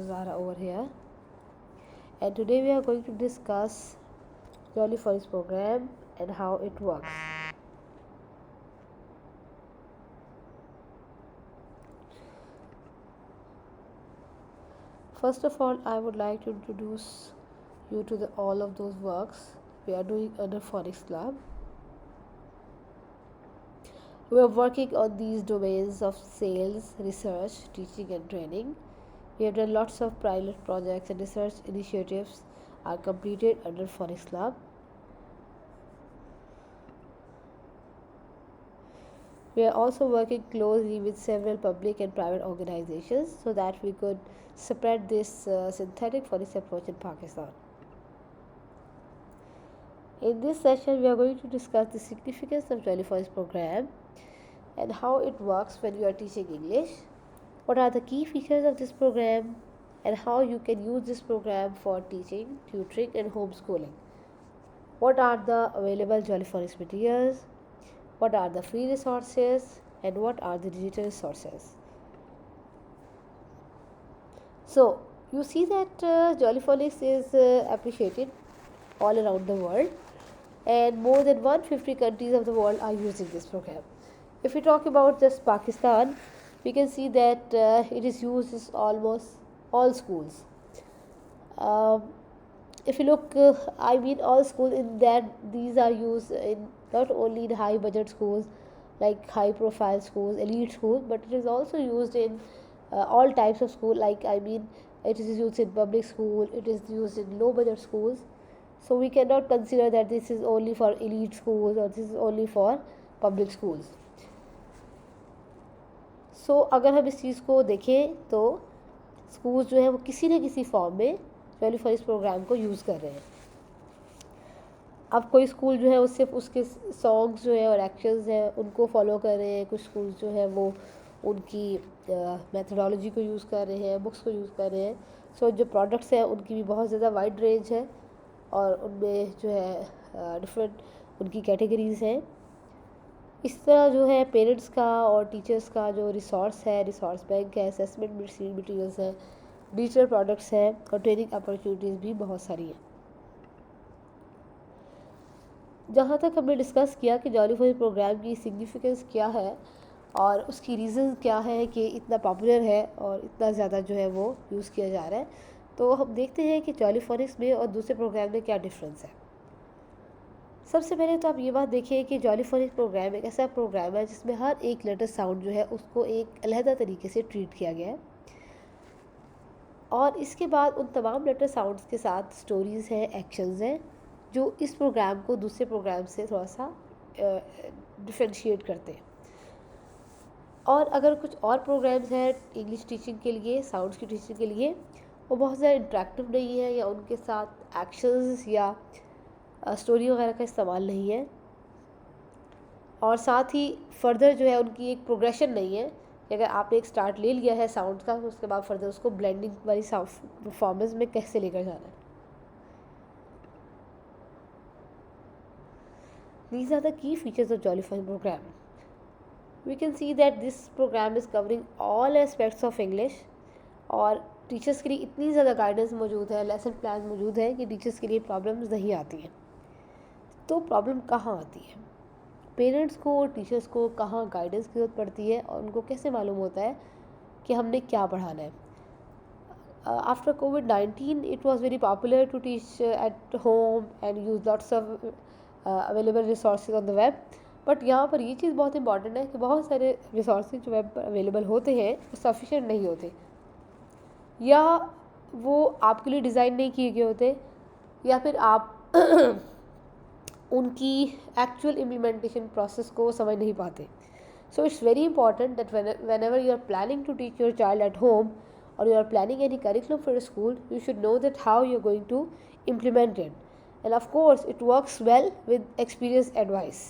Zara over here, and today we are going to discuss Jolly Forest program and how it works. First of all, I would like to introduce you to all of those works we are doing under Phonics Club. We are working on these domains of sales, research, teaching and training. We have done lots of pilot projects and research initiatives are completed under Phonics Club. We are also working closely with several public and private organizations so that we could spread this synthetic phonics approach in Pakistan. In this session, we are going to discuss the significance of Jolly Phonics program and how it works when you are teaching English. What are the key features of this program and how you can use this program for teaching, tutoring and homeschooling. What are the available Jolly Phonics materials? What are the free resources and what are the digital resources? So you see that Jolly Phonics is appreciated all around the world, and more than 150 countries of the world are using this program. If we talk about just Pakistan, we can see that it is used in almost all schools. If you look, all schools in that these are used in not only in high budget schools like high profile schools, elite schools, but it is also used in all types of school. It is used in public school, it is used in low budget schools. So we cannot consider that this is only for elite schools or this is only for public schools. So अगर हम इस चीज़ को देखें तो school जो है वो किसी न किसी फॉर्म में जॉली फॉनिक्स प्रोग्राम को यूज़ कर रहे हैं. अब कोई स्कूल जो है वो सिर्फ उसके सॉन्ग्स जो है और एक्शंस हैं उनको फॉलो कर रहे हैं, कुछ स्कूल जो है वो उनकी मेथडोलॉजी को यूज़ कर रहे हैं, बुक्स को यूज़ कर रहे हैं. सो जो प्रोडक्ट्स हैं उनकी भी बहुत ज़्यादा वाइड रेंज है और उनमें जो है डिफरेंट उनकी कैटेगरीज़ हैं. इस तरह जो है पेरेंट्स का और टीचर्स का जो रिसोर्स है, रिसोर्स बैंक है, असेसमेंट मटीरियल्स हैं, डिजिटल प्रोडक्ट्स हैं और ट्रेनिंग अपॉर्चुनिटीज़ भी बहुत सारी हैं. जहाँ तक हमने डिस्कस किया कि जॉली फॉनिक्स प्रोग्राम की सिग्निफिकेंस क्या है और उसकी रीज़न क्या है कि इतना पॉपुलर है और इतना ज़्यादा जो है वो यूज़ किया जा रहा है, तो हम देखते हैं कि जॉली फॉनिक्स में और दूसरे प्रोग्राम में क्या डिफरेंस है. सबसे पहले तो आप ये बात देखिए कि जॉली फॉनिक्स प्रोग्राम एक ऐसा प्रोग्राम है जिसमें हर एक लेटर साउंड जो है उसको एक अलहदा तरीके से ट्रीट किया गया है और इसके बाद उन तमाम लेटर साउंड्स के साथ स्टोरीज़ हैं, एक्शंस हैं जो इस प्रोग्राम को दूसरे प्रोग्राम से थोड़ा सा डिफ्रेंशिएट करते हैं. और अगर कुछ और प्रोग्राम्स हैं इंग्लिश टीचिंग के लिए, साउंड्स की टीचिंग के लिए, वो बहुत ज़्यादा इंटरेक्टिव नहीं है या उनके साथ एक्शंस या स्टोरी वगैरह का इस्तेमाल नहीं है और साथ ही फर्दर जो है उनकी एक प्रोग्रेशन नहीं है कि अगर आपने एक स्टार्ट ले लिया है साउंड का तो उसके बाद फर्दर उसको ब्लेंडिंग वाली परफॉर्मेंस में कैसे लेकर जाना है. These are the key features of Jolly Phonics program. We can see that this program is covering all aspects of English और टीचर्स के लिए इतनी ज़्यादा गाइडेंस मौजूद है, लेसन प्लान मौजूद है कि टीचर्स के लिए प्रॉब्लम्स नहीं आती हैं. तो प्रॉब्लम कहाँ आती है? पेरेंट्स को और टीचर्स को कहाँ गाइडेंस की ज़रूरत पड़ती है और उनको कैसे मालूम होता है कि हमने क्या पढ़ाना है. After COVID-19 it was very popular to teach at home and use lots of available resources on the web. But यहाँ पर ये चीज़ बहुत इंपॉर्टेंट है कि बहुत सारे रिसोर्सेज जो वेब पर अवेलेबल होते हैं वो सफिशेंट नहीं होते या वो आपके लिए डिज़ाइन नहीं किए गए होते या फिर आप उनकी एक्चुअल इम्प्लीमेंटेशन प्रोसेस को समझ नहीं पाते. So it's very important that whenever you are planning to teach your child at home or you are planning any curriculum for a school, you should know that how you are going to implement it. And of course, it works well with experienced advice.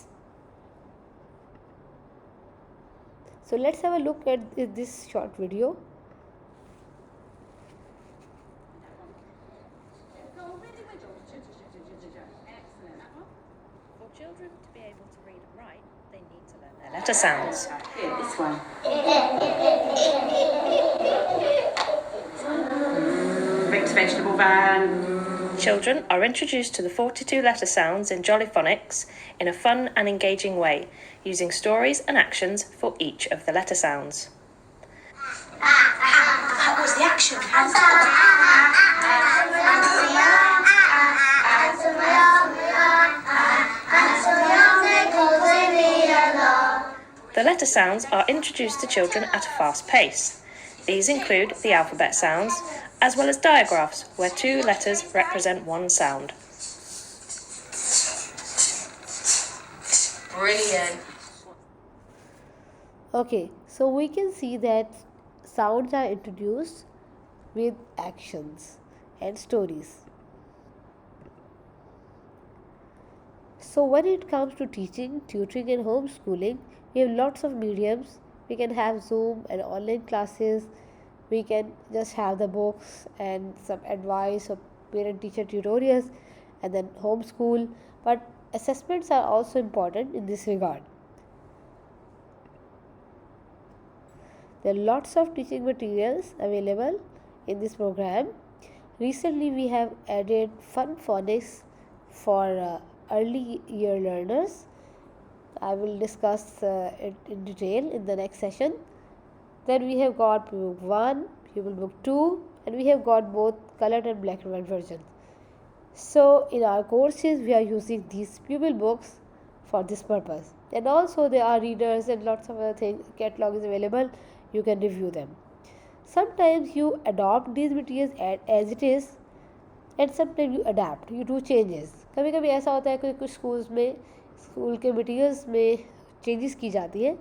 So let's have a look at this short video. For children to be able to read and write, they need to learn their letter sounds. Here, this one. Brix vegetable van. Children are introduced to the 42 letter sounds in Jollyphonics in a fun and engaging way, using stories and actions for each of the letter sounds. How was the action? The letter sounds are introduced to children at a fast pace. These include the alphabet sounds, as well as diagraphs where 2 letters represent 1 sound. Brilliant. Okay, so we can see that sounds are introduced with actions and stories. So when it comes to teaching, tutoring and homeschooling, we have lots of mediums. We can have Zoom and online classes. We can just have the books and some advice or parent-teacher tutorials and then homeschool. But assessments are also important in this regard. There are lots of teaching materials available in this program. Recently, we have added fun phonics for early year learners. I will discuss it in detail in the next session. Then we have got Pupil Book 1, Pupil Book 2, and we have got both colored and black and white versions. So in our courses, we are using these pupil books for this purpose. And also there are readers and lots of other things. Catalog is available. You can review them. Sometimes you adopt these materials as it is, and sometimes you adapt. You do changes. कभी कभी ऐसा होता है कि कुछ school के materials में changes की जाती है,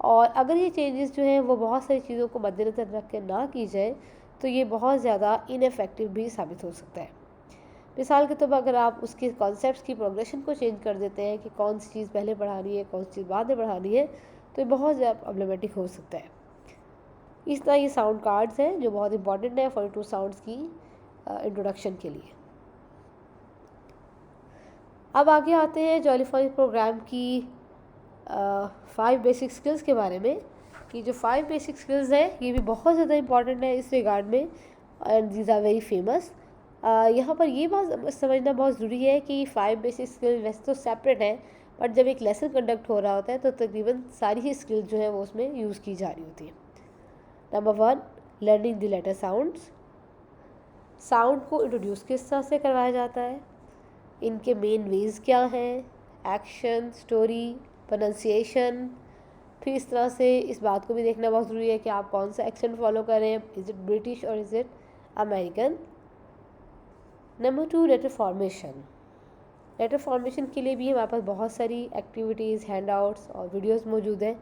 और अगर ये चेंजेस जो हैं वो बहुत सारी चीज़ों को मद्देनज़र रख के ना की जाए तो ये बहुत ज़्यादा इनफेक्टिव भी साबित हो सकता है. मिसाल के तौर पर अगर आप उसके कॉन्सेप्ट्स की प्रोग्रेशन को चेंज कर देते हैं कि कौन सी चीज़ पहले पढ़ानी है, कौन सी चीज़ बाद में पढ़ानी है, तो ये बहुत ज़्यादा प्रॉब्लमेटिक हो सकता है. इस तरह ये साउंड कार्ड्स हैं जो बहुत इंपॉर्टेंट है 42 साउंड्स की इंट्रोडक्शन के लिए. अब आगे आते हैं जॉलीफोनिक प्रोग्राम की 5 बेसिक स्किल्स के बारे में, कि जो 5 बेसिक स्किल्स हैं ये भी बहुत ज़्यादा इंपॉर्टेंट है इस रिगार्ड में, and these are very famous. यहाँ पर ये बात समझना बहुत ज़रूरी है कि 5 बेसिक स्किल्स वैसे तो सेपरेट हैं, बट जब एक लेसन कंडक्ट हो रहा होता है तो तकरीबन सारी ही स्किल्स जो हैं वो उसमें यूज़ की जा रही होती है. Number 1, learning the letter sounds. Sound को इंट्रोड्यूस किस तरह से करवाया जाता है, इनके मेन वेज क्या हैं, एक्शन, स्टोरी, प्रोनाउंसिएशन. फिर इस तरह से इस बात को भी देखना बहुत ज़रूरी है कि आप कौन सा एक्सेंट फॉलो कर रहे हैं, is it British or is it American. Number 2, letter formation. Letter formation के लिए भी हमारे पास बहुत सारी एक्टिविटीज़, हैंडआउट्स और वीडियोस मौजूद हैं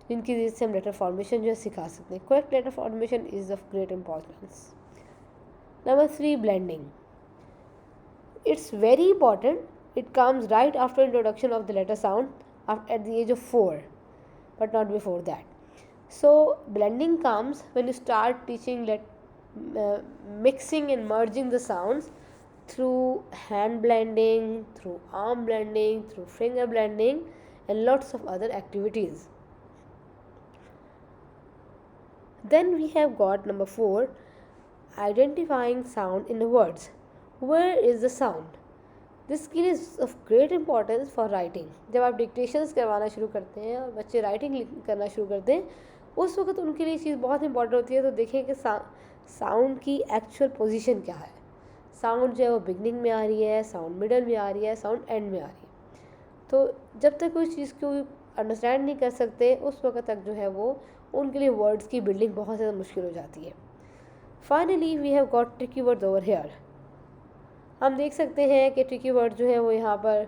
जिनकी वजह से हम लेटर फॉर्मेशन जो है सिखा सकते हैं. Correct letter formation is of great importance. Number 3, blending. It's very important. It comes right after introduction of the letter sound at the age of 4, but not before that. So blending comes when you start teaching mixing and merging the sounds through hand blending, through arm blending, through finger blending, and lots of other activities. Then we have got number 4, identifying sound in the words. Where is the sound? This skill is of great importance for writing. जब आप dictations करवाना शुरू करते हैं और बच्चे writing करना शुरू करते हैं, उस वक्त उनके लिए चीज़ बहुत इंपॉर्टेंट होती है. तो देखें कि साउंड की एक्चुअल पोजीशन क्या है. साउंड जो है वो बिगनिंग में आ रही है, साउंड मिडल में आ रही है, साउंड एंड में आ रही है. तो जब तक कोई चीज़ को अंडरस्टैंड नहीं कर सकते उस वक्त तक जो है वो उनके लिए वर्ड्स की बिल्डिंग बहुत ज़्यादा मुश्किल हो जाती है. Finally we have got tricky words over here. हम देख सकते हैं कि ट्रिकी वर्ड जो है वो यहाँ पर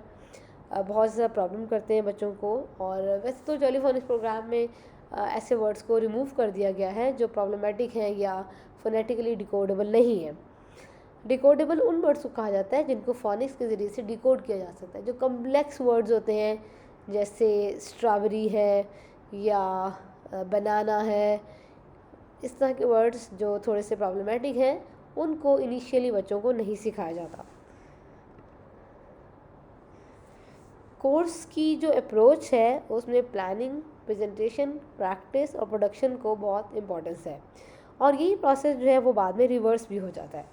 बहुत ज़्यादा प्रॉब्लम करते हैं बच्चों को. और वैसे तो जॉलीफोनिक्स प्रोग्राम में ऐसे वर्ड्स को रिमूव कर दिया गया है जो प्रॉब्लमेटिक हैं या फोनेटिकली डिकोडेबल नहीं है. डिकोडेबल उन वर्ड्स को कहा जाता है जिनको फोनिक्स के ज़रिए से डिकोड किया जा सकता है. जो कम्प्लेक्स वर्ड्स होते हैं जैसे स्ट्रॉबेरी है या बनाना है, इस तरह के वर्ड्स जो थोड़े से प्रॉब्लमेटिक हैं उनको इनिशियली बच्चों को नहीं सिखाया जाता. कोर्स की जो अप्रोच है उसमें प्लानिंग, प्रेजेंटेशन, प्रैक्टिस और प्रोडक्शन को बहुत इम्पोर्टेंस है. और यही प्रोसेस जो है वो बाद में रिवर्स भी हो जाता है.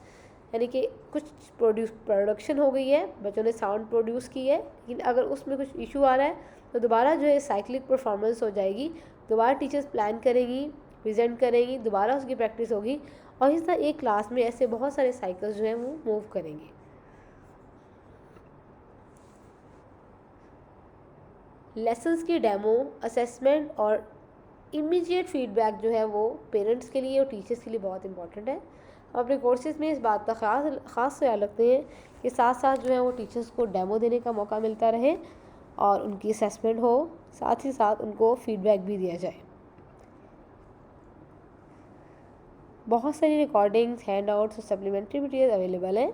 यानी कि कुछ प्रोडक्शन हो गई है, बच्चों ने साउंड प्रोड्यूस की है, लेकिन अगर उसमें कुछ इशू आ रहा है तो दोबारा जो है साइक्लिक परफॉर्मेंस हो जाएगी, दोबारा टीचर्स प्लान करेंगी, प्रेजेंट करेंगी, दोबारा उसकी प्रैक्टिस होगी, और इस तरह एक क्लास में ऐसे बहुत सारे साइकिल्स जो हैं वो मूव करेंगे। लेसन्स की डेमो, असेसमेंट और इमीडिएट फीडबैक जो है वो पेरेंट्स के लिए और टीचर्स के लिए बहुत इंपॉर्टेंट है। हम अपने कोर्सेज़ में इस बात का ख़ास ख्याल रखते हैं कि साथ साथ जो है वो टीचर्स को डेमो देने का मौका मिलता रहे और उनकी असेसमेंट हो, साथ ही साथ उनको फीडबैक भी दिया जाए। बहुत सारी रिकॉर्डिंग्स, हैंडआउट्स और सप्लीमेंट्री मटेरियल अवेलेबल हैं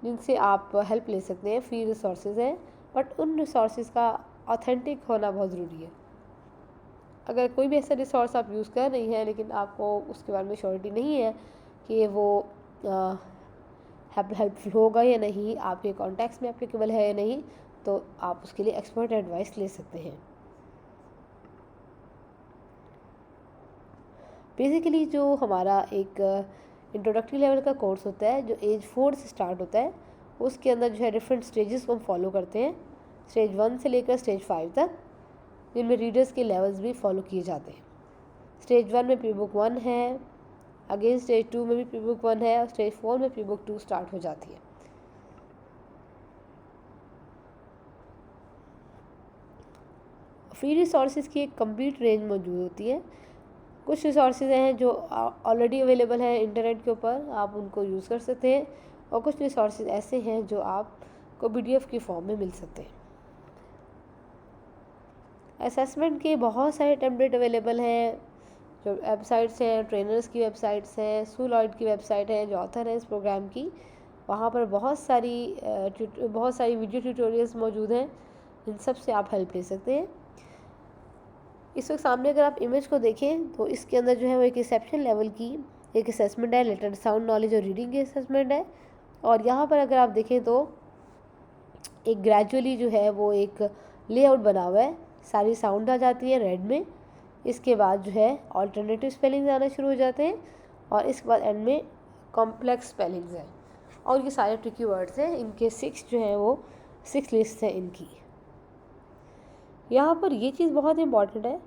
जिनसे आप हेल्प ले सकते हैं। फ्री रिसोर्सेज हैं, बट उन रिसोर्सेज का ऑथेंटिक होना बहुत ज़रूरी है। अगर कोई भी ऐसा रिसोर्स आप यूज़ कर रही हैं लेकिन आपको उसके बारे में श्योरिटी नहीं है कि वो हेल्पफुल होगा या नहीं, आपके कॉन्टेक्स्ट में एप्लीकेबल है या नहीं, तो आप उसके लिए एक्सपर्ट एडवाइस ले सकते हैं। बेसिकली जो हमारा एक इंट्रोडक्टरी लेवल का कोर्स होता है जो एज 4 से स्टार्ट होता है, उसके अंदर जो है डिफरेंट स्टेजेस को हम फॉलो करते हैं, स्टेज 1 से लेकर स्टेज 5 तक, जिनमें रीडर्स के लेवल्स भी फॉलो किए जाते हैं। स्टेज 1 में प्री बुक 1 है, अगेन स्टेज 2 में भी प्री बुक 1 है, और स्टेज 4 में प्री बुक 2 स्टार्ट हो जाती है। फ्री रिसोर्सेज की एक कंप्लीट रेंज मौजूद होती है। कुछ रिसोर्सेज हैं जो ऑलरेडी अवेलेबल हैं इंटरनेट के ऊपर, आप उनको यूज़ कर सकते हैं, और कुछ रिसोर्सेज ऐसे हैं जो आपको PDF की फॉर्म में मिल सकते हैं। असेसमेंट के बहुत सारे टेम्पलेट अवेलेबल हैं, जो वेबसाइट्स हैं, ट्रेनर्स की वेबसाइट्स हैं, स्कूलॉइड की वेबसाइट है जो ऑथर है इस प्रोग्राम की, वहाँ पर बहुत सारी वीडियो ट्यूटोरियल्स मौजूद हैं, इन सब से आप हेल्प ले सकते हैं। इस वक्त सामने अगर आप इमेज को देखें तो इसके अंदर जो है वो एक रिसेप्शन लेवल की एक असेसमेंट है, लेटर साउंड नॉलेज और रीडिंग की असेसमेंट है, और यहाँ पर अगर आप देखें तो एक ग्रेजुअली जो है वो एक लेआउट बना हुआ है, सारी साउंड आ जाती है रेड में, इसके बाद जो है ऑल्टरनेटिव स्पेलिंग्स आना शुरू हो जाते हैं, और इसके बाद एंड में कॉम्प्लेक्स स्पेलिंग्स हैं, और ये सारे ट्रिकी वर्ड्स हैं, इनके 6 जो हैं वो 6 लिस्ट हैं इनकी। यहाँ पर ये चीज़ बहुत इम्पॉर्टेंट है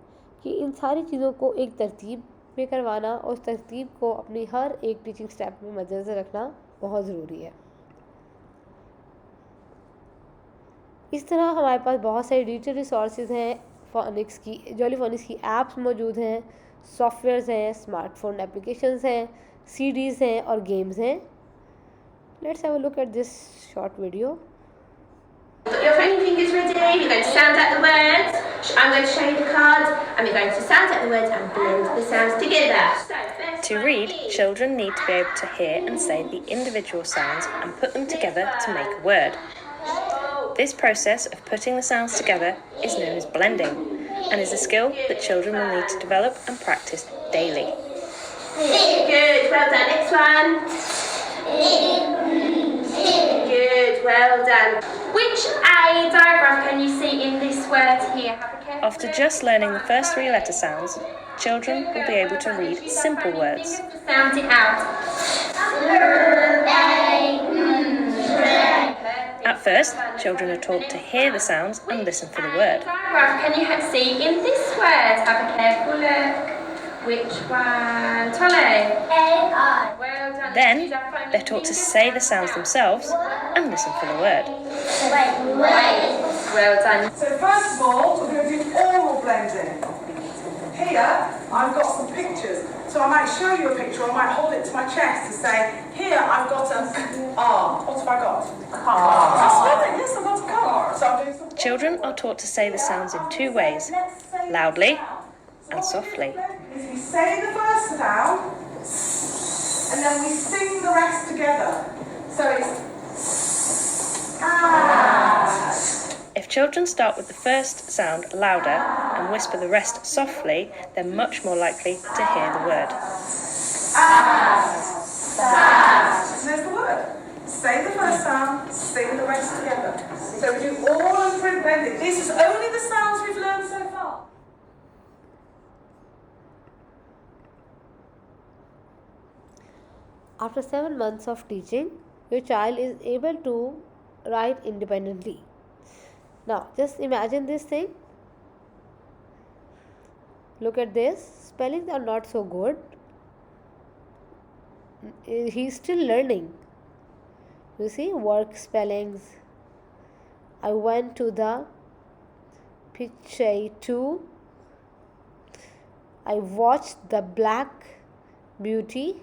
कि इन सारी चीज़ों को एक तरतीब में करवाना और उस तरतीब को अपनी हर एक टीचिंग स्टेप में मद्देनज़र रखना बहुत ज़रूरी है। इस तरह हमारे पास बहुत सारी डिजिटल रिसोर्सेज हैं, फोनिक्स की, जॉलीफोनिक्स की ऐप्स मौजूद हैं, सॉफ्टवेयर्स हैं, स्मार्टफोन एप्लीकेशंस हैं, CDs हैं और गेम्स हैं। Let's have a look at this short video. Got your friendly fingers ready, you're going to sound out the words. I'm going to show you the cards and we're going to sound out the words and blend the sounds together. To read, children need to be able to hear and say the individual sounds and put them together to make a word. This process of putting the sounds together is known as blending and is a skill that children will need to develop and practice daily. Good, well done. Next one. Good, well done. Which A diagram can you see in this word here? Have a careful After just learning the first 3 letter sounds, children will be able to read simple words. Sound it out. At first, children are taught to hear the sounds and listen for the word. Diagram can you see in this word? Have a careful look. Which one? Tolly? A-I. Well done. Then, they're taught to say the sounds themselves and listen for the word. Well done. So first of all, we're going to do oral blending. Here, I've got some pictures. So I might show you a picture, or I might hold it to my chest and say, here I've got an R. What have I got? A car. That's right, yes, I've got a car. So I'm doing some Children are taught to say the sounds in 2 ways, loudly and softly. We say the first sound, and then we sing the rest together. So it's If children start with the first sound louder and whisper the rest softly, they're much more likely to hear the word. There's the word. Say the first sound, sing the rest together. So we do all and print blending. This is only the sounds we've learned so far. After 7 months of teaching, your child is able to write independently. Now, just imagine this thing. Look at this. Spellings are not so good. He's still learning. You see, work spellings. I went to the picture 2. I watched the Black Beauty.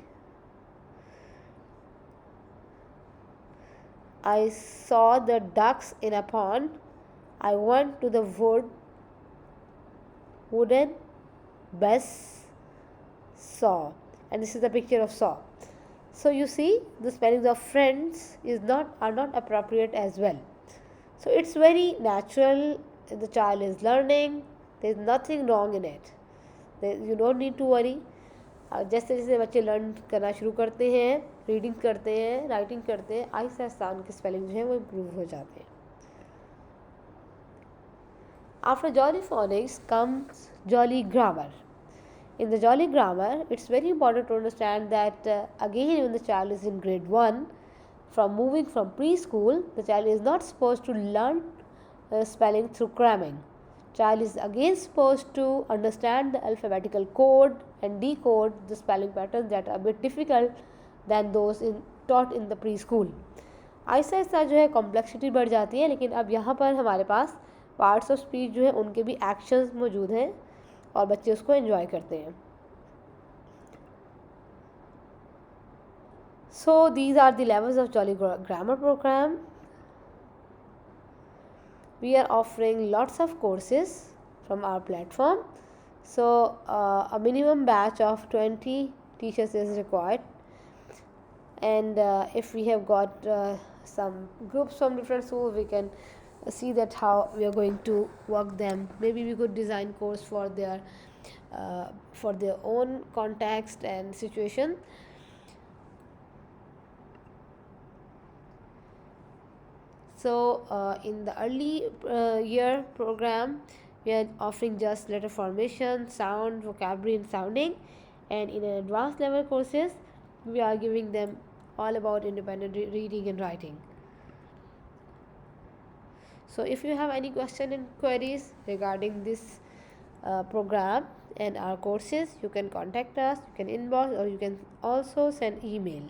I saw the ducks in a pond. I went to the wooden bus saw. And this is the picture of saw. So you see, the spellings of friends are not appropriate as well. So it's very natural. The child is learning. There is nothing wrong in it. You don't need to worry. जैसे जैसे बच्चे learn करना शुरू करते हैं, reading करते हैं, writing करते हैं, आहिस्ता आहिस्ता उनके स्पेलिंग जो है वो इम्प्रूव हो जाते हैं. After jolly phonics comes jolly grammar. In the jolly grammar, it's very important to understand that again when the child is in grade 1, moving from preschool, the child is not supposed to learn spelling through cramming. Child is again supposed to understand the alphabetical code and decode the spelling patterns that are a bit difficult than those taught in the preschool. Aahista Aahista जो है complexity बढ़ जाती है, लेकिन अब यहाँ पर हमारे पास पार्ट्स ऑफ स्पीच जो है उनके भी एक्शंस मौजूद हैं और बच्चे उसको एंजॉय करते हैं. So these are the levels of Jolly Grammar program. We are offering lots of courses from our platform. So a minimum batch of 20 teachers is required. And if we have got some groups from different schools, we can see that how we are going to work them. Maybe we could design course for their own context and situation. So in the early year program, we are offering just letter formation, sound, vocabulary and sounding, and in an advanced level courses, we are giving them all about independent reading and writing. So if you have any question and queries regarding this program and our courses, you can contact us, you can inbox, or you can also send email.